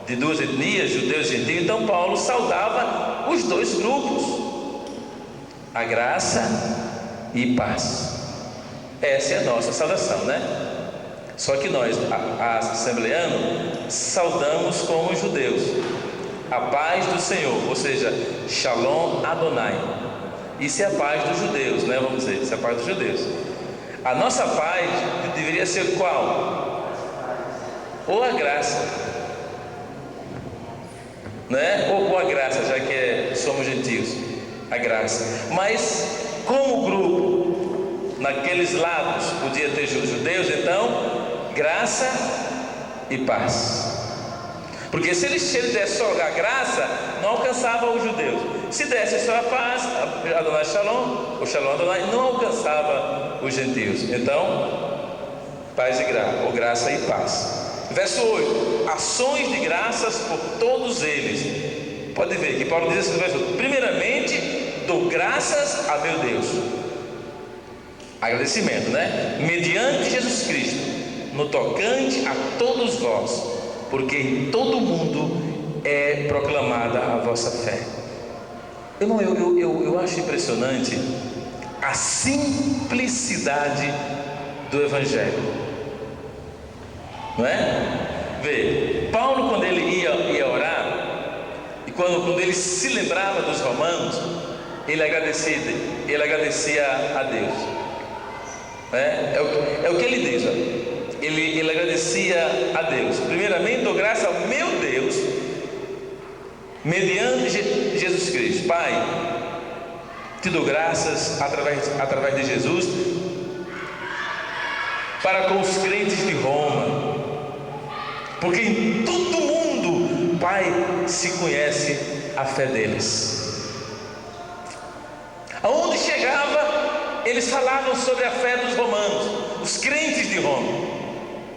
de duas etnias, judeus e gentios, então Paulo saudava os dois grupos, a graça e paz. Essa é a nossa saudação, né? Só que nós, assembleanos, saudamos como os judeus, a paz do Senhor, ou seja, Shalom Adonai. Isso é a paz dos judeus, né? Vamos dizer, isso é a paz dos judeus. A nossa paz deveria ser qual? Ou a graça, né? Ou a graça, já que somos gentios, a graça. Mas como grupo, naqueles lados podia ter judeus, então graça e paz. Porque se eles dessem só a graça, não alcançava os judeus. Se desse só a paz, Adonai Shalom, o Shalom Adonai, não alcançava os gentios. Então, paz e graça, ou graça e paz. Verso 8: ações de graças por todos eles. Pode ver que Paulo diz assim no verso 8: primeiramente, dou graças a meu Deus. Agradecimento, né? Mediante Jesus Cristo, no tocante a todos vós, porque em todo mundo é proclamada a vossa fé. Irmão, eu acho impressionante a simplicidade do Evangelho. Não é? Vê, Paulo, quando ele ia orar, e quando ele se lembrava dos romanos, ele agradecia a Deus. É o que ele diz, ó. Ele agradecia a Deus. Primeiramente, dou graça ao meu Deus, mediante Jesus Cristo. Pai, te dou graças através de Jesus para com os crentes de Roma, porque em todo mundo, Pai, se conhece a fé deles. Aonde chegava, eles falavam sobre a fé dos romanos, os crentes de Roma.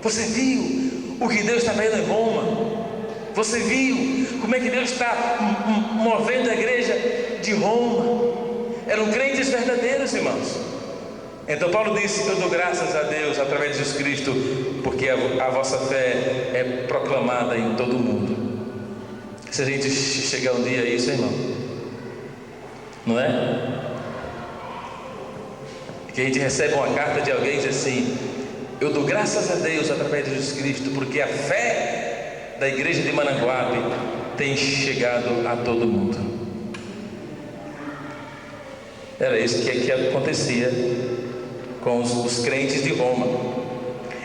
Você viu o que Deus está fazendo em Roma? Você viu como é que Deus está movendo a igreja de Roma? Eram crentes verdadeiros, irmãos. Então Paulo disse: eu dou graças a Deus através de Jesus Cristo, porque a vossa fé é proclamada em todo o mundo. Se a gente chegar um dia a isso, irmão, não é? Que a gente recebe uma carta de alguém e diz assim: eu dou graças a Deus através de Jesus Cristo, porque a fé da igreja de Mananguape tem chegado a todo mundo. Era isso que acontecia com os crentes de Roma.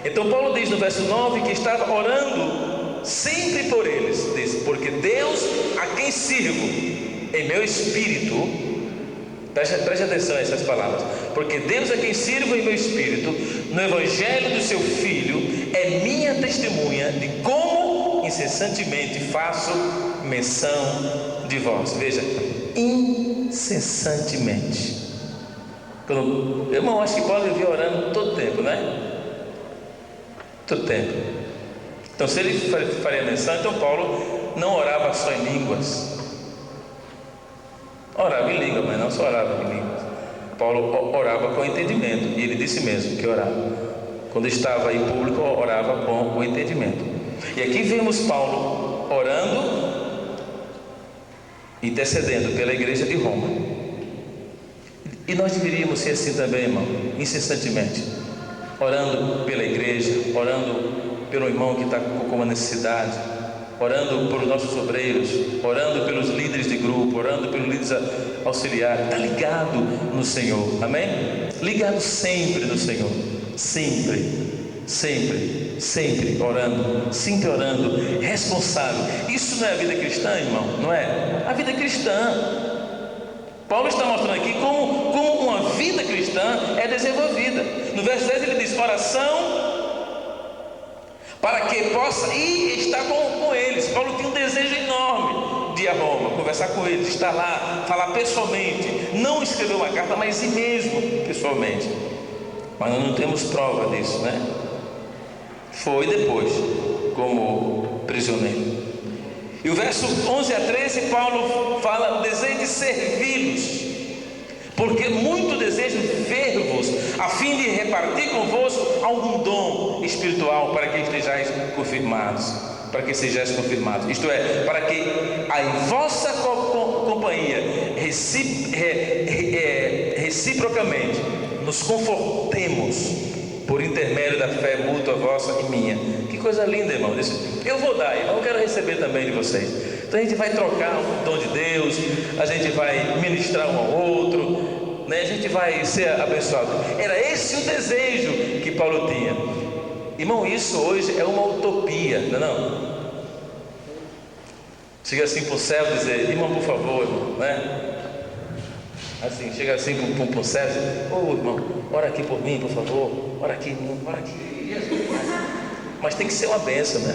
Então Paulo diz no verso 9 que estava orando sempre por eles. Diz: porque Deus, a quem sirvo em meu espírito, preste atenção a essas palavras, porque Deus, a quem sirvo em meu espírito, no evangelho do seu Filho, é minha testemunha de como incessantemente faço menção de vós. Veja, incessantemente. Irmão, acho que Paulo vivia orando todo tempo, né? Todo tempo. Então, se ele faria menção, então Paulo não orava só em línguas. Orava em língua, mas não só orava em línguas. Paulo orava com entendimento, e ele disse mesmo que orava. Quando estava em público, orava com o entendimento. E aqui vemos Paulo orando, intercedendo pela igreja de Roma. E nós deveríamos ser assim também, irmão, incessantemente, orando pela igreja, orando pelo irmão que está com uma necessidade, orando por nossos obreiros, orando pelos líderes de grupo, orando pelos líderes auxiliares. Está ligado no Senhor, amém? Ligado sempre no Senhor, sempre orando, responsável. Isso não é a vida cristã, irmão? Não é? A vida cristã, Paulo está mostrando aqui como uma vida cristã é desenvolvida. No verso 10 ele diz: oração para que possa ir estar com eles. Paulo tinha um desejo enorme de ir a Roma, conversar com eles, estar lá, falar pessoalmente. Não escrever uma carta, mas ir mesmo pessoalmente. Mas nós não temos prova disso, né? Foi depois, como prisioneiro. E o verso 11 a 13, Paulo fala o desejo de servi-los, porque muito desejo ver-vos, a fim de repartir convosco algum dom espiritual, para que estejais confirmados, isto é, para que a vossa companhia reciprocamente nos confortemos por intermédio da fé mútua vossa e minha. Que coisa linda, irmão. Eu vou dar, irmão, eu quero receber também de vocês. Então a gente vai trocar o dom de Deus, a gente vai ministrar um ao outro, né? A gente vai ser abençoado. Era esse o desejo que Paulo tinha. Irmão, isso hoje é uma utopia, não é não? Chega assim para o céu e dizer: irmão, por favor, irmão, né? Assim, chega assim para o céu e diz: ô irmão, ora aqui por mim, por favor, ora aqui. Mas tem que ser uma bênção, né?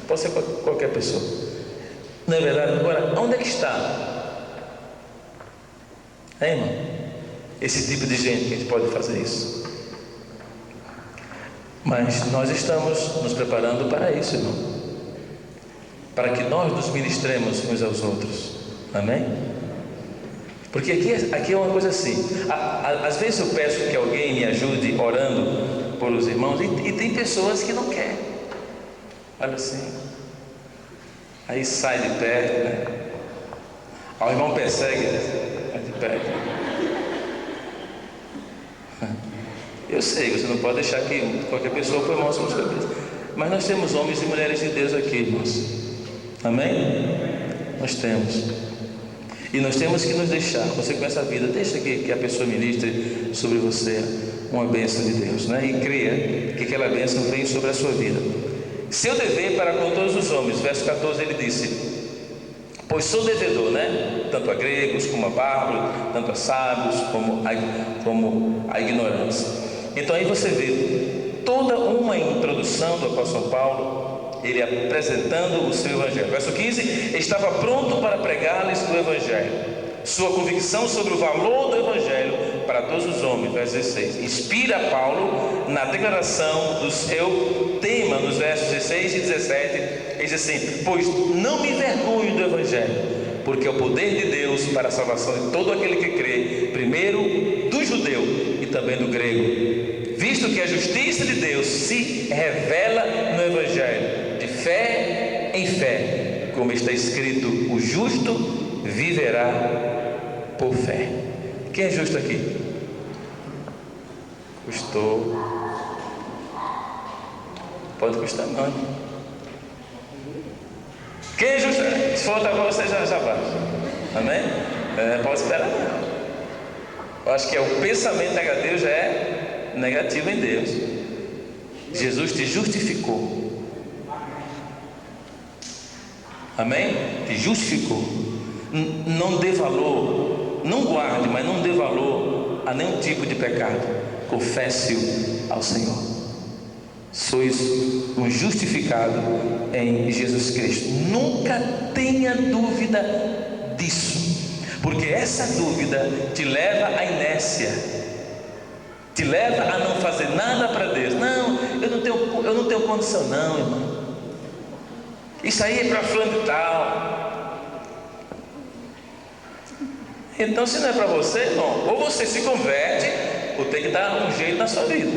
Pode ser qualquer pessoa, não é verdade? Agora, onde é que está? Irmão? Esse tipo de gente que a gente pode fazer isso. Mas nós estamos nos preparando para isso, irmão, para que nós nos ministremos uns aos outros, amém? Porque aqui é uma coisa assim, às vezes eu peço que alguém me ajude orando por os irmãos, e tem pessoas que não querem, olha assim, aí sai de perto, né? O irmão persegue, sai de perto. Eu sei, você não pode deixar que qualquer pessoa põe mão sobre a sua cabeça. Mas nós temos homens e mulheres de Deus aqui, irmãos. Amém? Nós temos. E nós temos que nos deixar, você com essa vida, deixa que a pessoa ministre sobre você uma bênção de Deus, né? E creia que aquela bênção vem sobre a sua vida. Seu dever para com todos os homens, verso 14 ele disse: pois sou devedor, né? Tanto a gregos como a bárbaros, tanto a sábios como a ignorância. Então aí você vê toda uma introdução do apóstolo Paulo, ele apresentando o seu evangelho. Verso 15: estava pronto para pregar-lhes o evangelho. Sua convicção sobre o valor do evangelho para todos os homens. Verso 16: inspira Paulo na declaração do seu tema, nos versos 16 e 17. Ele diz assim: pois não me envergonho do evangelho, porque é o poder de Deus para a salvação de todo aquele que crê, primeiro do judeu e também do grego, visto que a justiça de Deus se revela no evangelho, de fé em fé, como está escrito: o justo viverá por fé. Quem é justo aqui? Custou. Pode custar não. Quem é justo? Se for outra para você, já vai. Amém? Pode esperar não. Eu acho que o pensamento negativo já é negativo em Deus. Jesus te justificou. Amém? Te justificou. Não dê valor, não guarde, mas não dê valor a nenhum tipo de pecado. Confesse-o ao Senhor. Sois um justificado em Jesus Cristo. Nunca tenha dúvida disso, porque essa dúvida te leva à inércia, te leva a não fazer nada para Deus. Não, eu não tenho condição não, irmão. Isso aí é para fulano e tal. Então, se não é para você, irmão, ou você se converte, ou tem que dar um jeito na sua vida.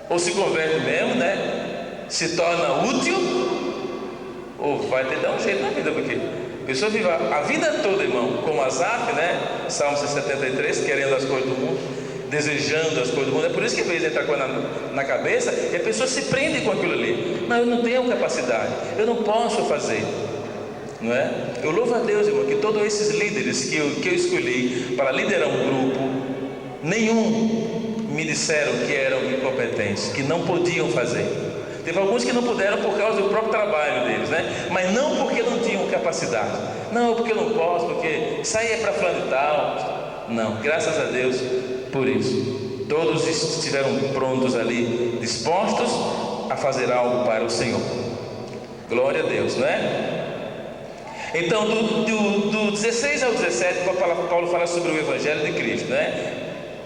Ou se converte mesmo, né? Se torna útil, ou vai ter que dar um jeito na vida, porque a pessoa vive a vida toda, irmão, como Asaf, né? Salmo 73, querendo as coisas do mundo, desejando as coisas do mundo. É por isso que às vezes entra coisa na cabeça e a pessoa se prende com aquilo ali. Não, eu não tenho capacidade, eu não posso fazer. Não é? Eu louvo a Deus, irmão, que todos esses líderes que eu escolhi para liderar um grupo, nenhum me disseram que eram incompetentes, que não podiam fazer. Teve alguns que não puderam por causa do próprio trabalho deles, né? Mas não porque não tinham capacidade, não porque eu não posso, porque isso aí é para fulano e tal. Não, graças a Deus por isso. Todos estiveram prontos ali, dispostos a fazer algo para o Senhor. Glória a Deus, não é? Então, do 16 ao 17, Paulo fala sobre o Evangelho de Cristo, né?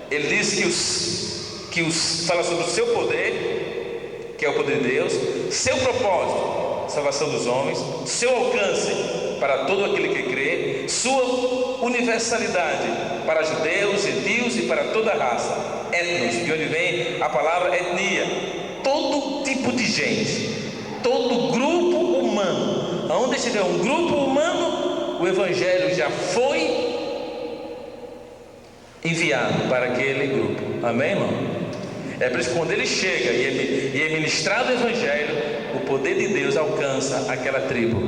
Ele diz que fala sobre o seu poder, que é o poder de Deus, seu propósito, salvação dos homens, seu alcance para todo aquele que crê, sua universalidade para judeus, gentios e para toda a raça, etnos, de onde vem a palavra etnia, todo tipo de gente, todo grupo humano. Onde estiver um grupo humano, o Evangelho já foi enviado para aquele grupo. Amém, irmão? É por isso que quando ele chega e é ministrado o Evangelho, o poder de Deus alcança aquela tribo.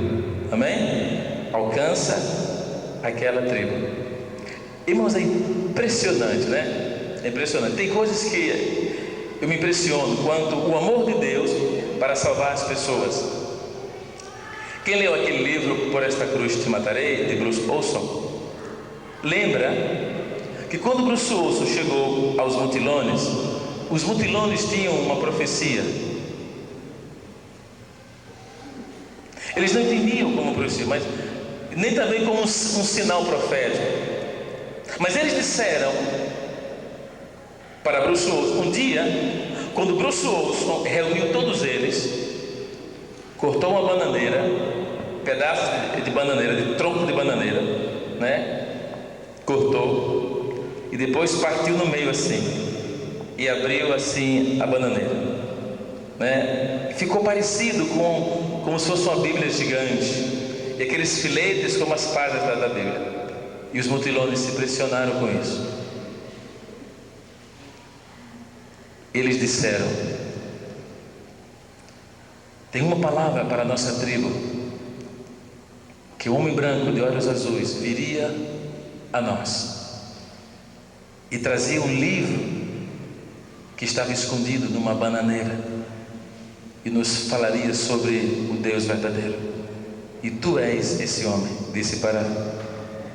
Amém? Alcança aquela tribo. Irmãos, é impressionante, né? É impressionante. Tem coisas que eu me impressiono quanto o amor de Deus para salvar as pessoas. Quem leu aquele livro Por Esta Cruz Te Matarei, de Bruce Olson, lembra que quando Bruce Olson chegou aos Mutilones, os Mutilones tinham uma profecia. Eles não entendiam como profecia, mas nem também como um sinal profético. Mas eles disseram para Bruce Olson, um dia, quando Bruce Olson reuniu todos eles, cortou uma bananeira, pedaços de bananeira, de tronco de bananeira, né? Cortou e depois partiu no meio assim e abriu assim a bananeira, né? Ficou parecido como se fosse uma Bíblia gigante e aqueles filetes como as páginas da Bíblia. E os Mutilones se impressionaram com isso. Eles disseram: tem uma palavra para a nossa tribo, que o homem branco de olhos azuis viria a nós e trazia um livro que estava escondido numa bananeira e nos falaria sobre o Deus verdadeiro. E tu és esse homem, disse para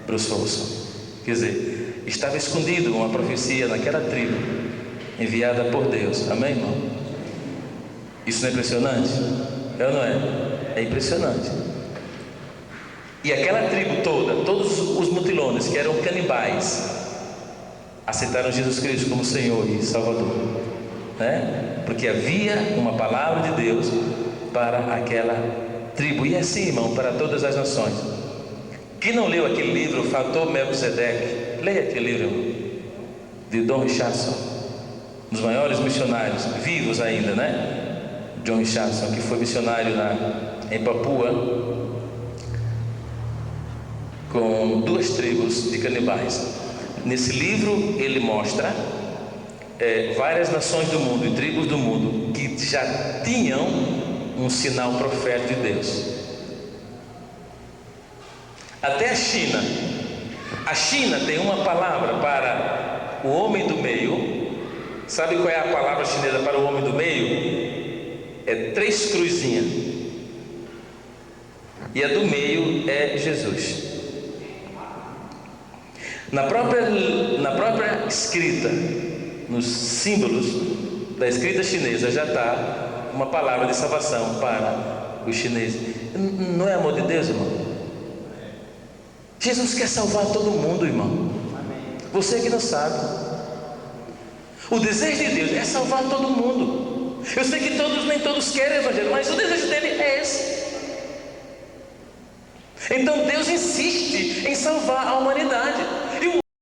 Bruce Olson. Quer dizer, estava escondido uma profecia naquela tribo, enviada por Deus. Amém, irmão? Isso não é impressionante? É ou não é? É impressionante. E aquela tribo toda, todos os mutilones, que eram canibais, aceitaram Jesus Cristo como Senhor e Salvador, né? Porque havia uma palavra de Deus para aquela tribo. E assim, irmão, para todas as nações. Quem não leu aquele livro, o Fator Melquisedeque, leia aquele livro, irmão, de Don Richardson, um dos maiores missionários vivos ainda, né? John Richardson, que foi missionário em Papua, com 2 tribos de canibais. Nesse livro ele mostra várias nações do mundo e tribos do mundo que já tinham um sinal profético de Deus. Até a China. A China tem uma palavra para o homem do meio. Sabe qual é a palavra chinesa para o homem do meio? É 3 cruzinhas. E a do meio é Jesus. Na própria escrita, nos símbolos da escrita chinesa, já está uma palavra de salvação para os chineses. Não é amor de Deus, irmão? Jesus quer salvar todo mundo, irmão. Você que não sabe. O desejo de Deus é salvar todo mundo. Eu sei que nem todos querem o evangelho, mas o desejo dele é esse. Então Deus insiste em salvar a humanidade.